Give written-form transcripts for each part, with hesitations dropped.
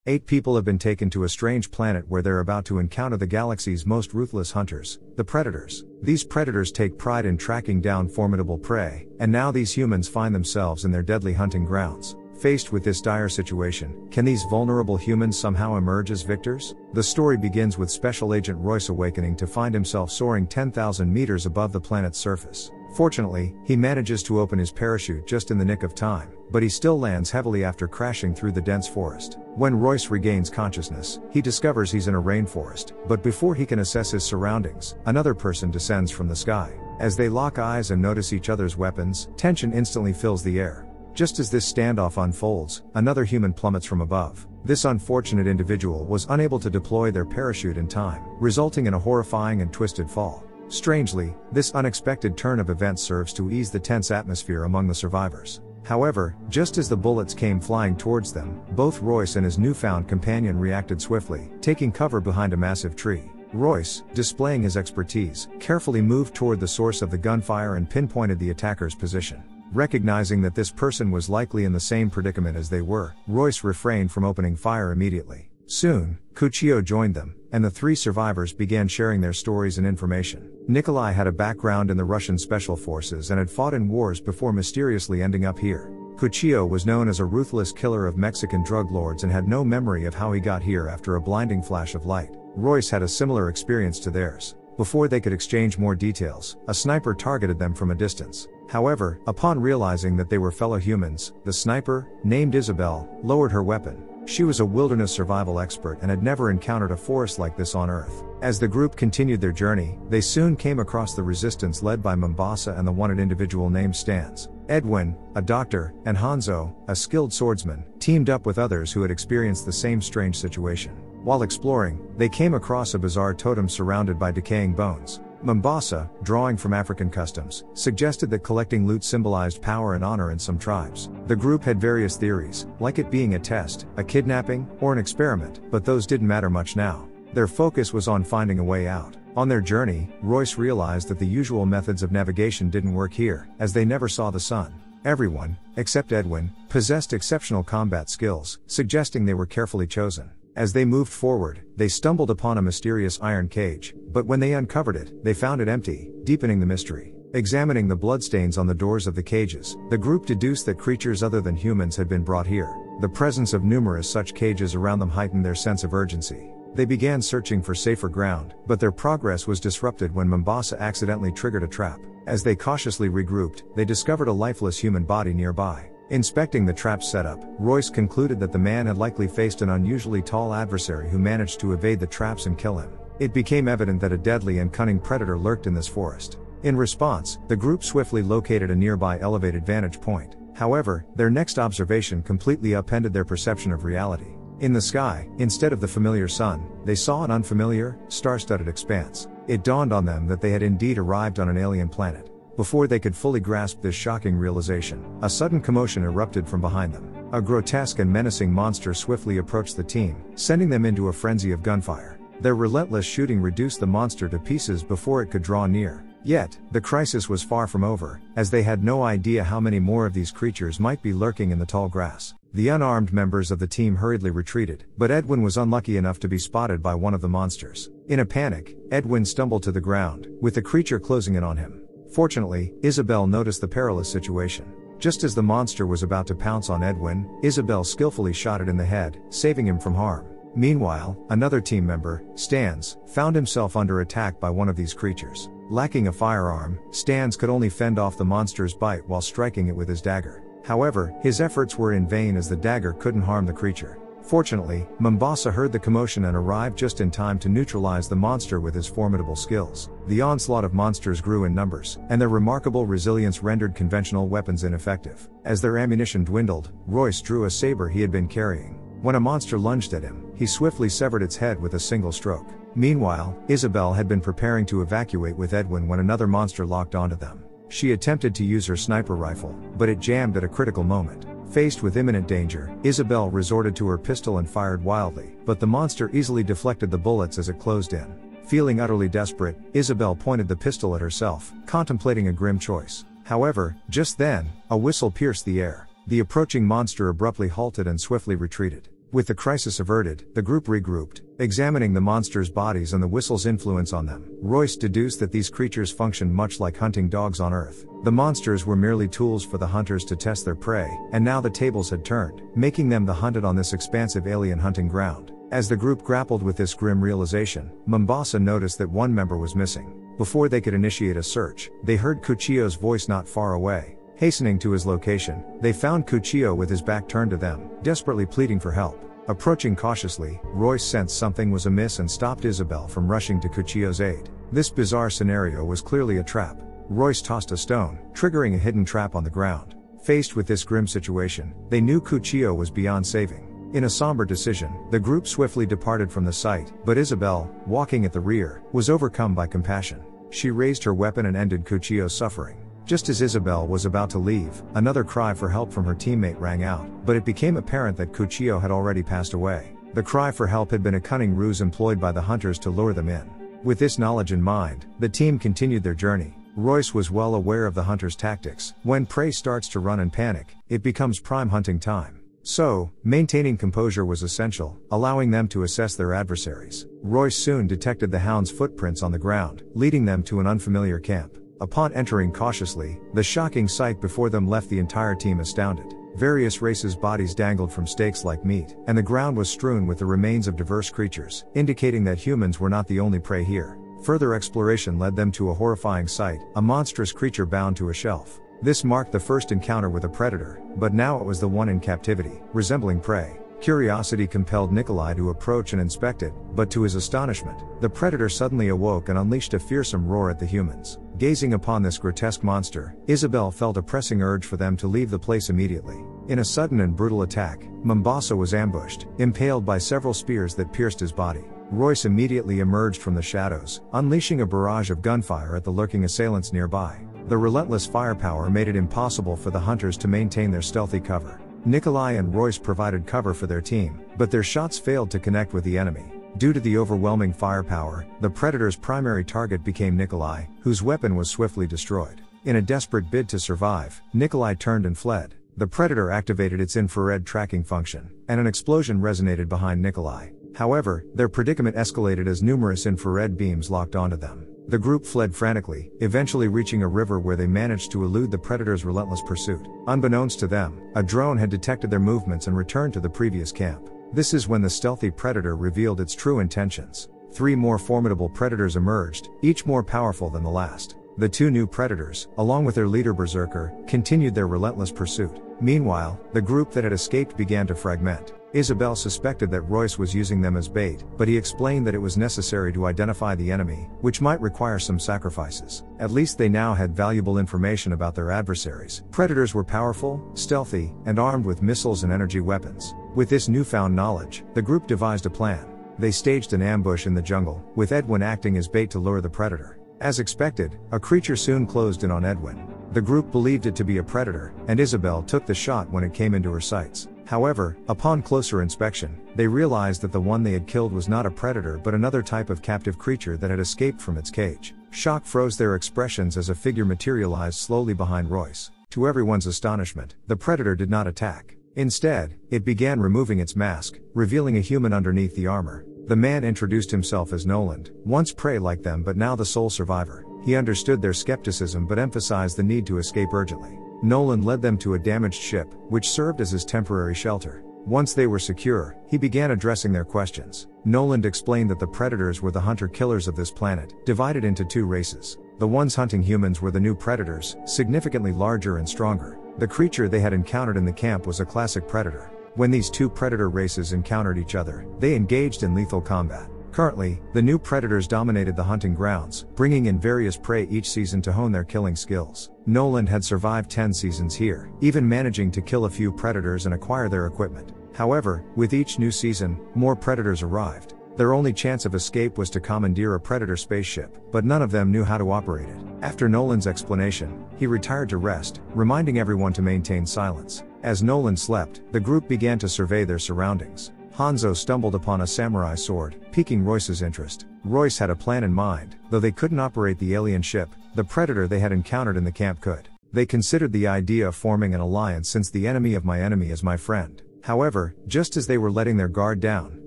8 people have been taken to a strange planet where they're about to encounter the galaxy's most ruthless hunters, the Predators. These predators take pride in tracking down formidable prey, and now these humans find themselves in their deadly hunting grounds. Faced with this dire situation, can these vulnerable humans somehow emerge as victors? The story begins with Special Agent Royce awakening to find himself soaring 10,000 meters above the planet's surface. Fortunately, he manages to open his parachute just in the nick of time, but he still lands heavily after crashing through the dense forest. When Royce regains consciousness, he discovers he's in a rainforest, but before he can assess his surroundings, another person descends from the sky. As they lock eyes and notice each other's weapons, tension instantly fills the air. Just as this standoff unfolds, another human plummets from above. This unfortunate individual was unable to deploy their parachute in time, resulting in a horrifying and twisted fall. Strangely, this unexpected turn of events serves to ease the tense atmosphere among the survivors. However, just as the bullets came flying towards them, both Royce and his newfound companion reacted swiftly, taking cover behind a massive tree. Royce, displaying his expertise, carefully moved toward the source of the gunfire and pinpointed the attacker's position. Recognizing that this person was likely in the same predicament as they were, Royce refrained from opening fire immediately. Soon, Cuccio joined them, and the 3 survivors began sharing their stories and information. Nikolai had a background in the Russian Special Forces and had fought in wars before mysteriously ending up here. Cuccio was known as a ruthless killer of Mexican drug lords and had no memory of how he got here after a blinding flash of light. Royce had a similar experience to theirs. Before they could exchange more details, a sniper targeted them from a distance. However, upon realizing that they were fellow humans, the sniper, named Isabel, lowered her weapon. She was a wilderness survival expert and had never encountered a forest like this on Earth. As the group continued their journey, they soon came across the resistance led by Mombasa and the wanted individual named Stans. Edwin, a doctor, and Hanzo, a skilled swordsman, teamed up with others who had experienced the same strange situation. While exploring, they came across a bizarre totem surrounded by decaying bones. Mombasa, drawing from African customs, suggested that collecting loot symbolized power and honor in some tribes. The group had various theories, like it being a test, a kidnapping, or an experiment, but those didn't matter much now. Their focus was on finding a way out. On their journey, Royce realized that the usual methods of navigation didn't work here, as they never saw the sun. Everyone, except Edwin, possessed exceptional combat skills, suggesting they were carefully chosen. As they moved forward, they stumbled upon a mysterious iron cage, but when they uncovered it, they found it empty, deepening the mystery. Examining the bloodstains on the doors of the cages, the group deduced that creatures other than humans had been brought here. The presence of numerous such cages around them heightened their sense of urgency. They began searching for safer ground, but their progress was disrupted when Mombasa accidentally triggered a trap. As they cautiously regrouped, they discovered a lifeless human body nearby. Inspecting the trap's setup, Royce concluded that the man had likely faced an unusually tall adversary who managed to evade the traps and kill him. It became evident that a deadly and cunning predator lurked in this forest. In response, the group swiftly located a nearby elevated vantage point. However, their next observation completely upended their perception of reality. In the sky, instead of the familiar sun, they saw an unfamiliar, star-studded expanse. It dawned on them that they had indeed arrived on an alien planet. Before they could fully grasp this shocking realization, a sudden commotion erupted from behind them. A grotesque and menacing monster swiftly approached the team, sending them into a frenzy of gunfire. Their relentless shooting reduced the monster to pieces before it could draw near. Yet, the crisis was far from over, as they had no idea how many more of these creatures might be lurking in the tall grass. The unarmed members of the team hurriedly retreated, but Edwin was unlucky enough to be spotted by one of the monsters. In a panic, Edwin stumbled to the ground, with the creature closing in on him. Fortunately, Isabel noticed the perilous situation. Just as the monster was about to pounce on Edwin, Isabel skillfully shot it in the head, saving him from harm. Meanwhile, another team member, Stans, found himself under attack by one of these creatures. Lacking a firearm, Stans could only fend off the monster's bite while striking it with his dagger. However, his efforts were in vain as the dagger couldn't harm the creature. Fortunately, Mombasa heard the commotion and arrived just in time to neutralize the monster with his formidable skills. The onslaught of monsters grew in numbers, and their remarkable resilience rendered conventional weapons ineffective. As their ammunition dwindled, Royce drew a saber he had been carrying. When a monster lunged at him, he swiftly severed its head with a single stroke. Meanwhile, Isabel had been preparing to evacuate with Edwin when another monster locked onto them. She attempted to use her sniper rifle, but it jammed at a critical moment. Faced with imminent danger, Isabel resorted to her pistol and fired wildly, but the monster easily deflected the bullets as it closed in. Feeling utterly desperate, Isabel pointed the pistol at herself, contemplating a grim choice. However, just then, a whistle pierced the air. The approaching monster abruptly halted and swiftly retreated. With the crisis averted, the group regrouped, examining the monsters' bodies and the whistle's influence on them. Royce deduced that these creatures functioned much like hunting dogs on Earth. The monsters were merely tools for the hunters to test their prey, and now the tables had turned, making them the hunted on this expansive alien hunting ground. As the group grappled with this grim realization, Mombasa noticed that one member was missing. Before they could initiate a search, they heard Cuchillo's voice not far away. Hastening to his location, they found Cuchillo with his back turned to them, desperately pleading for help. Approaching cautiously, Royce sensed something was amiss and stopped Isabel from rushing to Cuchillo's aid. This bizarre scenario was clearly a trap. Royce tossed a stone, triggering a hidden trap on the ground. Faced with this grim situation, they knew Cuchillo was beyond saving. In a somber decision, the group swiftly departed from the site, but Isabel, walking at the rear, was overcome by compassion. She raised her weapon and ended Cuchillo's suffering. Just as Isabel was about to leave, another cry for help from her teammate rang out, but it became apparent that Cuchillo had already passed away. The cry for help had been a cunning ruse employed by the hunters to lure them in. With this knowledge in mind, the team continued their journey. Royce was well aware of the hunters' tactics. When prey starts to run and panic, it becomes prime hunting time. So, maintaining composure was essential, allowing them to assess their adversaries. Royce soon detected the hounds' footprints on the ground, leading them to an unfamiliar camp. Upon entering cautiously, the shocking sight before them left the entire team astounded. Various races' bodies dangled from stakes like meat, and the ground was strewn with the remains of diverse creatures, indicating that humans were not the only prey here. Further exploration led them to a horrifying sight, a monstrous creature bound to a shelf. This marked the first encounter with a predator, but now it was the one in captivity, resembling prey. Curiosity compelled Nikolai to approach and inspect it, but to his astonishment, the predator suddenly awoke and unleashed a fearsome roar at the humans. Gazing upon this grotesque monster, Isabel felt a pressing urge for them to leave the place immediately. In a sudden and brutal attack, Mombasa was ambushed, impaled by several spears that pierced his body. Royce immediately emerged from the shadows, unleashing a barrage of gunfire at the lurking assailants nearby. The relentless firepower made it impossible for the hunters to maintain their stealthy cover. Nikolai and Royce provided cover for their team, but their shots failed to connect with the enemy. Due to the overwhelming firepower, the predator's primary target became Nikolai, whose weapon was swiftly destroyed. In a desperate bid to survive, Nikolai turned and fled. The predator activated its infrared tracking function, and an explosion resonated behind Nikolai. However, their predicament escalated as numerous infrared beams locked onto them. The group fled frantically, eventually reaching a river where they managed to elude the predator's relentless pursuit. Unbeknownst to them, a drone had detected their movements and returned to the previous camp. This is when the stealthy predator revealed its true intentions. 3 more formidable predators emerged, each more powerful than the last. The 2 new predators, along with their leader Berserker, continued their relentless pursuit. Meanwhile, the group that had escaped began to fragment. Isabel suspected that Royce was using them as bait, but he explained that it was necessary to identify the enemy, which might require some sacrifices. At least they now had valuable information about their adversaries. Predators were powerful, stealthy, and armed with missiles and energy weapons. With this newfound knowledge, the group devised a plan. They staged an ambush in the jungle, with Edwin acting as bait to lure the predator. As expected, a creature soon closed in on Edwin. The group believed it to be a predator, and Isabel took the shot when it came into her sights. However, upon closer inspection, they realized that the one they had killed was not a predator but another type of captive creature that had escaped from its cage. Shock froze their expressions as a figure materialized slowly behind Royce. To everyone's astonishment, the predator did not attack. Instead, it began removing its mask, revealing a human underneath the armor. The man introduced himself as Noland, once prey like them but now the sole survivor. He understood their skepticism but emphasized the need to escape urgently. Noland led them to a damaged ship, which served as his temporary shelter. Once they were secure, he began addressing their questions. Noland explained that the predators were the hunter-killers of this planet, divided into 2 races. The ones hunting humans were the new predators, significantly larger and stronger. The creature they had encountered in the camp was a classic predator. When these 2 predator races encountered each other, they engaged in lethal combat. Currently, the new predators dominated the hunting grounds, bringing in various prey each season to hone their killing skills. Noland had survived 10 seasons here, even managing to kill a few predators and acquire their equipment. However, with each new season, more predators arrived. Their only chance of escape was to commandeer a predator spaceship, but none of them knew how to operate it. After Noland's explanation, he retired to rest, reminding everyone to maintain silence. As Noland slept, the group began to survey their surroundings. Hanzo stumbled upon a samurai sword, piquing Royce's interest. Royce had a plan in mind. Though they couldn't operate the alien ship, the predator they had encountered in the camp could. They considered the idea of forming an alliance since the enemy of my enemy is my friend. However, just as they were letting their guard down,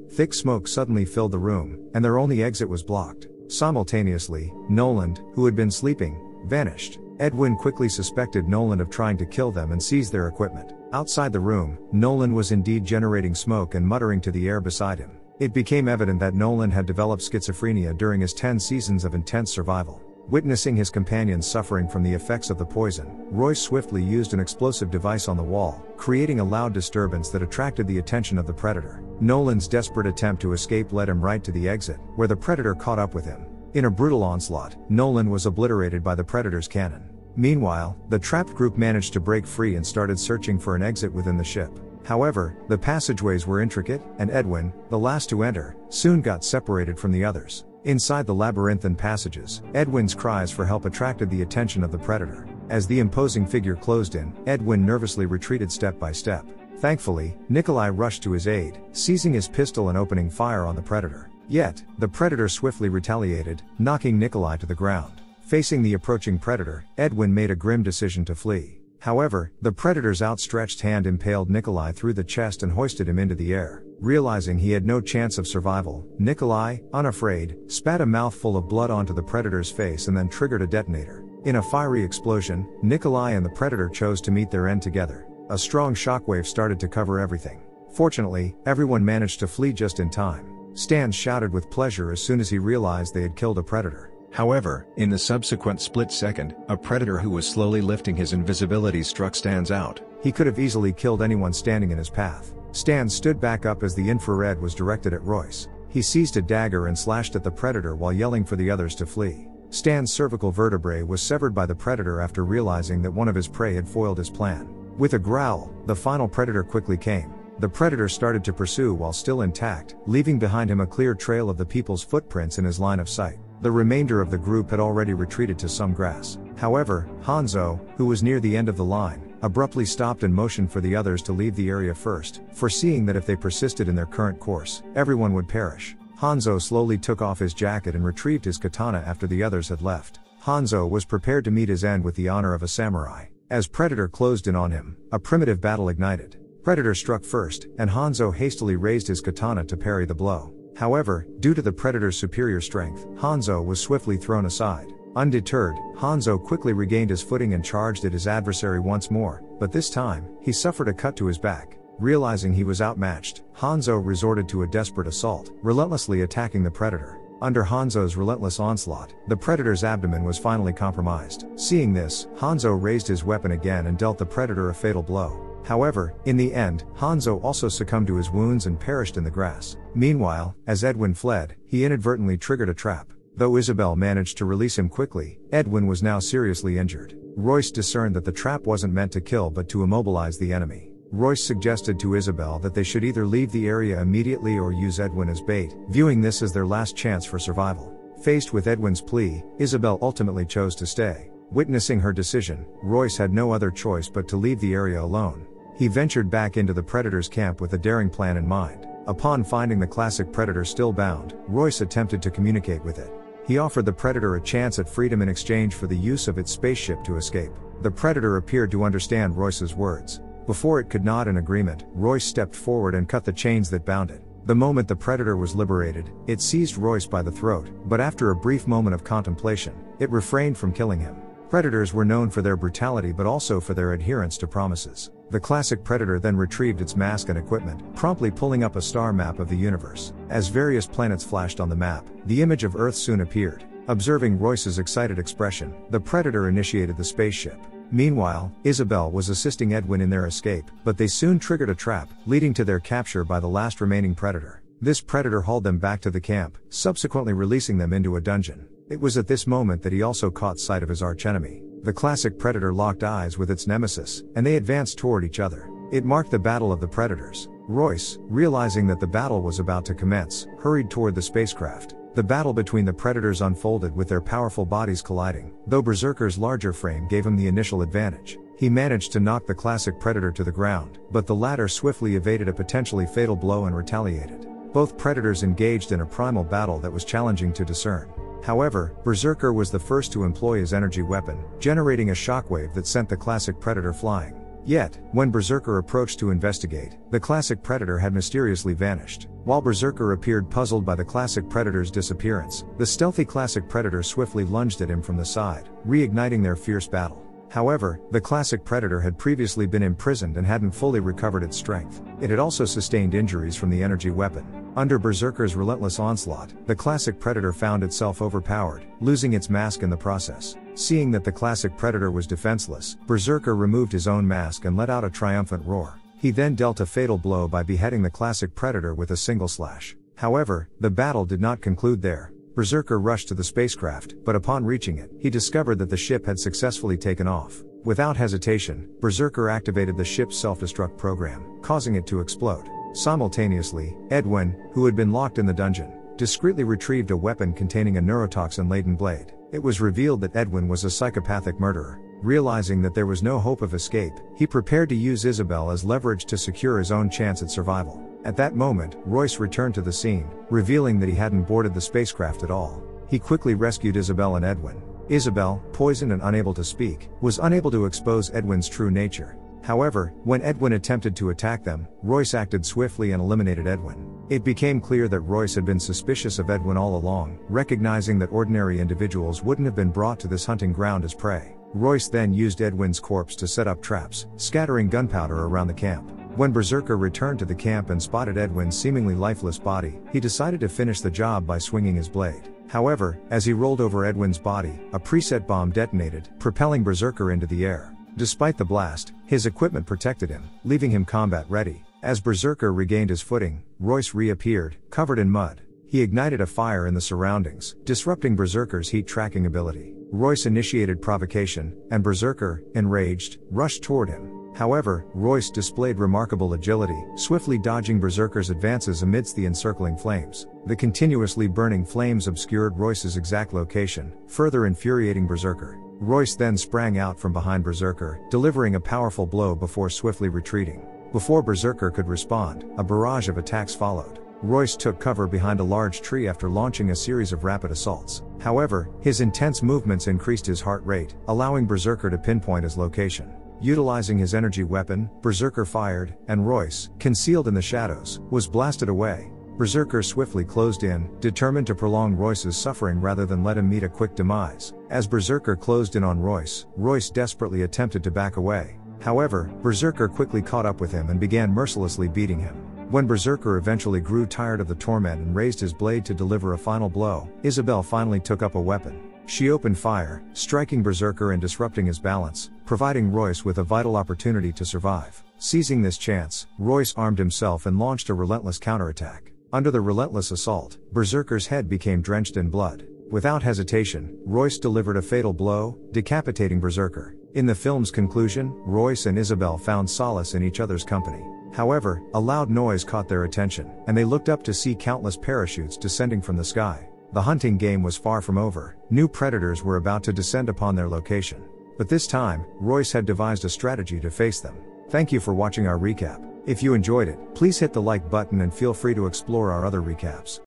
thick smoke suddenly filled the room, and their only exit was blocked. Simultaneously, Noland, who had been sleeping, vanished. Edwin quickly suspected Noland of trying to kill them and seized their equipment. Outside the room, Noland was indeed generating smoke and muttering to the air beside him. It became evident that Noland had developed schizophrenia during his 10 seasons of intense survival. Witnessing his companions suffering from the effects of the poison, Royce swiftly used an explosive device on the wall, creating a loud disturbance that attracted the attention of the predator. Noland's desperate attempt to escape led him right to the exit, where the predator caught up with him. In a brutal onslaught, Noland was obliterated by the predator's cannon. Meanwhile, the trapped group managed to break free and started searching for an exit within the ship. However, the passageways were intricate, and Edwin, the last to enter, soon got separated from the others. Inside the labyrinthine passages, Edwin's cries for help attracted the attention of the predator. As the imposing figure closed in, Edwin nervously retreated step by step. Thankfully, Nikolai rushed to his aid, seizing his pistol and opening fire on the predator. Yet, the predator swiftly retaliated, knocking Nikolai to the ground. Facing the approaching predator, Edwin made a grim decision to flee. However, the predator's outstretched hand impaled Nikolai through the chest and hoisted him into the air. Realizing he had no chance of survival, Nikolai, unafraid, spat a mouthful of blood onto the predator's face and then triggered a detonator. In a fiery explosion, Nikolai and the predator chose to meet their end together. A strong shockwave started to cover everything. Fortunately, everyone managed to flee just in time. Stan shouted with pleasure as soon as he realized they had killed a predator. However, in the subsequent split second, a predator who was slowly lifting his invisibility struck Stan's out. He could have easily killed anyone standing in his path. Stan stood back up as the infrared was directed at Royce. He seized a dagger and slashed at the predator while yelling for the others to flee. Stan's cervical vertebrae was severed by the predator after realizing that one of his prey had foiled his plan. With a growl, the final predator quickly came. The predator started to pursue while still intact, leaving behind him a clear trail of the people's footprints in his line of sight. The remainder of the group had already retreated to some grass. However, Hanzo, who was near the end of the line, abruptly stopped and motioned for the others to leave the area first, foreseeing that if they persisted in their current course, everyone would perish. Hanzo slowly took off his jacket and retrieved his katana after the others had left. Hanzo was prepared to meet his end with the honor of a samurai. As Predator closed in on him, a primitive battle ignited. Predator struck first, and Hanzo hastily raised his katana to parry the blow. However, due to the Predator's superior strength, Hanzo was swiftly thrown aside. Undeterred, Hanzo quickly regained his footing and charged at his adversary once more, but this time, he suffered a cut to his back. Realizing he was outmatched, Hanzo resorted to a desperate assault, relentlessly attacking the Predator. Under Hanzo's relentless onslaught, the Predator's abdomen was finally compromised. Seeing this, Hanzo raised his weapon again and dealt the Predator a fatal blow. However, in the end, Hanzo also succumbed to his wounds and perished in the grass. Meanwhile, as Edwin fled, he inadvertently triggered a trap. Though Isabel managed to release him quickly, Edwin was now seriously injured. Royce discerned that the trap wasn't meant to kill but to immobilize the enemy. Royce suggested to Isabel that they should either leave the area immediately or use Edwin as bait, viewing this as their last chance for survival. Faced with Edwin's plea, Isabel ultimately chose to stay. Witnessing her decision, Royce had no other choice but to leave the area alone. He ventured back into the Predator's camp with a daring plan in mind. Upon finding the classic Predator still bound, Royce attempted to communicate with it. He offered the Predator a chance at freedom in exchange for the use of its spaceship to escape. The Predator appeared to understand Royce's words. Before it could nod in agreement, Royce stepped forward and cut the chains that bound it. The moment the Predator was liberated, it seized Royce by the throat, but after a brief moment of contemplation, it refrained from killing him. Predators were known for their brutality but also for their adherence to promises. The classic Predator then retrieved its mask and equipment, promptly pulling up a star map of the universe. As various planets flashed on the map, the image of Earth soon appeared. Observing Royce's excited expression, the Predator initiated the spaceship. Meanwhile, Isabel was assisting Edwin in their escape, but they soon triggered a trap, leading to their capture by the last remaining Predator. This Predator hauled them back to the camp, subsequently releasing them into a dungeon. It was at this moment that he also caught sight of his archenemy. The classic Predator locked eyes with its nemesis, and they advanced toward each other. It marked the Battle of the Predators. Royce, realizing that the battle was about to commence, hurried toward the spacecraft. The battle between the Predators unfolded with their powerful bodies colliding, though Berserker's larger frame gave him the initial advantage. He managed to knock the classic Predator to the ground, but the latter swiftly evaded a potentially fatal blow and retaliated. Both Predators engaged in a primal battle that was challenging to discern. However, Berserker was the first to employ his energy weapon, generating a shockwave that sent the classic Predator flying. Yet, when Berserker approached to investigate, the classic predator had mysteriously vanished. While Berserker appeared puzzled by the classic predator's disappearance, the stealthy classic predator swiftly lunged at him from the side, reigniting their fierce battle. However, the classic predator had previously been imprisoned and hadn't fully recovered its strength. It had also sustained injuries from the energy weapon. Under Berserker's relentless onslaught, the classic predator found itself overpowered, losing its mask in the process. Seeing that the classic predator was defenseless, Berserker removed his own mask and let out a triumphant roar. He then dealt a fatal blow by beheading the classic predator with a single slash. However, the battle did not conclude there. Berserker rushed to the spacecraft, but upon reaching it, he discovered that the ship had successfully taken off. Without hesitation, Berserker activated the ship's self-destruct program, causing it to explode. Simultaneously, Edwin, who had been locked in the dungeon, discreetly retrieved a weapon containing a neurotoxin-laden blade. It was revealed that Edwin was a psychopathic murderer. Realizing that there was no hope of escape, he prepared to use Isabel as leverage to secure his own chance at survival. At that moment, Royce returned to the scene, revealing that he hadn't boarded the spacecraft at all. He quickly rescued Isabel and Edwin. Isabel, poisoned and unable to speak, was unable to expose Edwin's true nature. However, when Edwin attempted to attack them, Royce acted swiftly and eliminated Edwin. It became clear that Royce had been suspicious of Edwin all along, recognizing that ordinary individuals wouldn't have been brought to this hunting ground as prey. Royce then used Edwin's corpse to set up traps, scattering gunpowder around the camp. When Berserker returned to the camp and spotted Edwin's seemingly lifeless body, he decided to finish the job by swinging his blade. However, as he rolled over Edwin's body, a preset bomb detonated, propelling Berserker into the air. Despite the blast, his equipment protected him, leaving him combat ready. As Berserker regained his footing, Royce reappeared, covered in mud. He ignited a fire in the surroundings, disrupting Berserker's heat tracking ability. Royce initiated provocation, and Berserker, enraged, rushed toward him. However, Royce displayed remarkable agility, swiftly dodging Berserker's advances amidst the encircling flames. The continuously burning flames obscured Royce's exact location, further infuriating Berserker. Royce then sprang out from behind Berserker, delivering a powerful blow before swiftly retreating. Before Berserker could respond, a barrage of attacks followed. Royce took cover behind a large tree after launching a series of rapid assaults. However, his intense movements increased his heart rate, allowing Berserker to pinpoint his location. Utilizing his energy weapon, Berserker fired, and Royce, concealed in the shadows, was blasted away. Berserker swiftly closed in, determined to prolong Royce's suffering rather than let him meet a quick demise. As Berserker closed in on Royce, Royce desperately attempted to back away. However, Berserker quickly caught up with him and began mercilessly beating him. When Berserker eventually grew tired of the torment and raised his blade to deliver a final blow, Isabel finally took up a weapon. She opened fire, striking Berserker and disrupting his balance, providing Royce with a vital opportunity to survive. Seizing this chance, Royce armed himself and launched a relentless counterattack. Under the relentless assault, Berserker's head became drenched in blood. Without hesitation, Royce delivered a fatal blow, decapitating Berserker. In the film's conclusion, Royce and Isabel found solace in each other's company. However, a loud noise caught their attention, and they looked up to see countless parachutes descending from the sky. The hunting game was far from over. New predators were about to descend upon their location. But this time, Royce had devised a strategy to face them. Thank you for watching our recap. If you enjoyed it, please hit the like button and feel free to explore our other recaps.